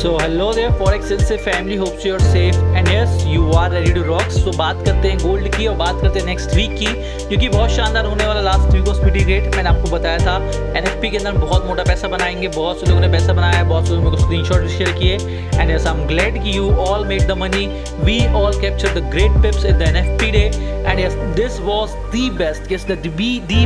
So hello there Forex Sensei family, hopes you are safe and yes you are ready to rock. So बात करते हैं gold की और बात करते हैं नेक्स्ट वीक की, क्योंकि बहुत शानदार होने वाला last week of speedy rate. मैंने आपको बताया था एनएफपी के अंदर बहुत मोटा पैसा बनाएंगे, बहुत से लोगों ने पैसा बनाया है, बहुत से लोगों को स्क्रीनशॉट शेयर किए and yes I am glad कि you all made the money, we all capture the great pips in the NFP day and yes this was the best, yes the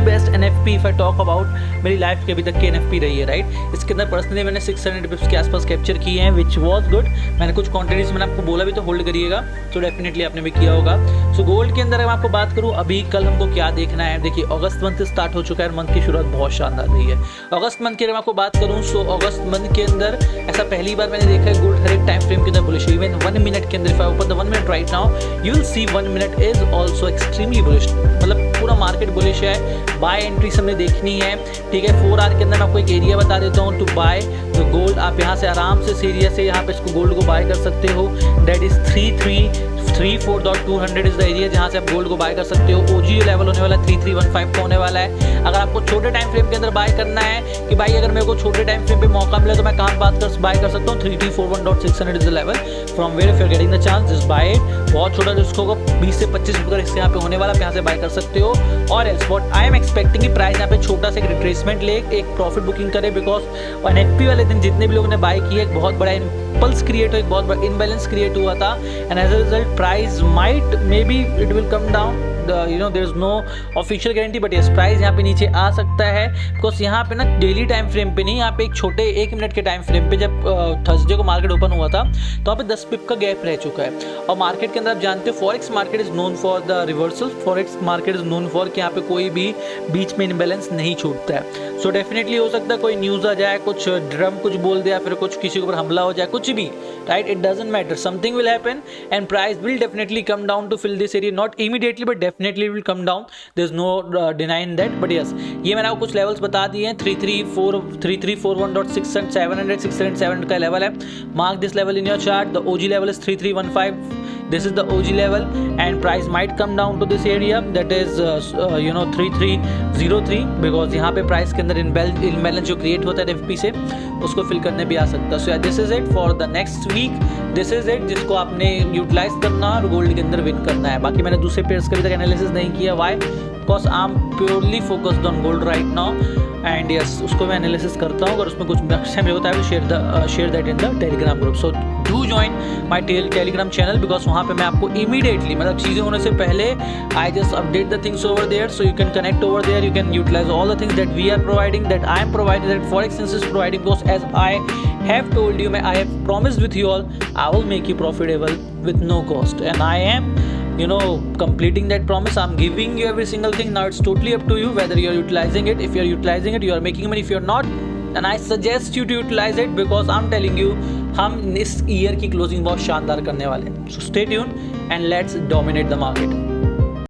best NFP if I talk about मेरी life के अभी तक की NFP रही है, right. इसके अंदर personally मैंने 600 पिप्स के आसपास कैप्चर किए हैं विच वॉज गुड। मैंने कुछ क्वांटिटीज मैंने आपको बोला भी तो होल्ड करिएगा, तो डेफिनेटली आपने भी किया होगा। सो गोल्ड के अंदर अगर मैं आपको बात करूँ अभी कल हमको क्या देखना है, देखिए अगस्त मंथ स्टार्ट हो चुका है, मंथ की शुरुआत बहुत शानदार रही है। अगस्त मंथ की अगर मैं आपको बात करूँ सो अगस्त मंथ के अंदर ऐसा पहली बार मैंने देखा है गोल्ड हर एक टाइम फ्रेम के अंदर बुलिश, इवन 1 मिनट के अंदर if I open the 1 minute right now you will see 1 minute is also extremely bullish, मतलब पूरा मार्केट बुलिश है। बाय एंट्री हमने देखनी है, ठीक है। 4 आवर के अंदर मैं आपको एक एरिया बता देता हूँ टू बाय द गोल्ड। आप यहाँ से आराम से इस एरिया से यहाँ पे इसको गोल्ड को बाय कर सकते हो, that is 34.200 is the area जहाँ से आप गोल्ड को बाय कर सकते हो। ओजी लेवल होने वाला है 3315 का होने वाला है। अगर आपको छोटे टाइम फ्रेम के अंदर बाय करना है कि भाई अगर मेरे को छोटे टाइम फ्रेम पे मौका मिले तो मैं कहाँ बाय कर सकता हूँ, 3341.600 is the level from where if you are getting the chance just buy it. बहुत छोटा जिसको 20 से 25 रुपये का इसके यहाँ पे होने वाला, आप यहाँ से बाय कर सकते हो। और else what I am expecting कि प्राइस यहाँ पे छोटा सा एक रिट्रेसमेंट ले, एक प्रॉफिट बुकिंग करे, बिकॉज एनएफपी वाले दिन जितने भी लोगों ने बाय किया एक बहुत बड़ा इम्पल्स क्रिएट हो, एक बहुत बड़ा इनबैलेंस क्रिएट हुआ था and as a result price might may be it will come down, you know there is no official guarantee but yes price यहाँ पे नीचे आ सकता है, बिकॉज यहाँ पे ना डेली टाइम फ्रेम पे नहीं, यहाँ पे एक छोटे 1 मिनट के टाइम फ्रेम पे जब थर्सडे को मार्केट ओपन हुआ था तो यहाँ पे 10 पिप का गैप रह चुका है। और मार्केट के अंदर आप जानते हो forex market is known for the reversal, forex market is known for कि यहाँ पे कोई भी बीच में इनबैलेंस नहीं छूटता है। सो डेफिनेटली हो सकता है कोई न्यूज़ आ जाए, कुछ ड्रम कुछ बोल दे या फिर कुछ किसी के ऊपर हमला हो जाए, कुछ भी, right, it doesn't matter, something will happen and price will definitely come down to fill this area, not immediately but definitely will come down, there is no denying that. But yes ये मैंने आपको कुछ levels बता दिए हैं, 3341.600 607 का level है, mark this level in your chart. The OG level is 3315, this is the OG level and price might come down to this area that is 3303 because यहाँ पे प्राइस के अंदर इनबैलेंस जो क्रिएट होता है एनएफपी से उसको फिल करने भी आ सकता है। So this is it for the next week, this is it जिसको आपने यूटिलाइज करना और गोल्ड के अंदर विन करना है। बाकी मैंने दूसरे पेयर्स का अभी तक एनालिसिस नहीं किया, why, because I am purely focused on gold right now and yes उसको मैं एनालिसिस करता हूँ। अगर उसमें कुछ अच्छा मेरे होता है share that in the Telegram group. So do join my Telegram channel because वहाँ पे मैं आपको इमीडिएटली, मतलब चीज़ें होने से पहले I just update the things over there, so you can connect over there, you can utilise all the things that we are providing, that I am providing, that forex senses is providing, because as I have told you, I have promised with you all, I will make you profitable with no cost and I am completing that promise. I'm giving you every single thing. Now it's totally up to you whether you're utilizing it. If you're utilizing it, you are making money. If you're not, then I suggest you to utilize it because I'm telling you हम इस year की closing बहुत शानदार करने वाले हैं। So stay tuned and let's dominate the market.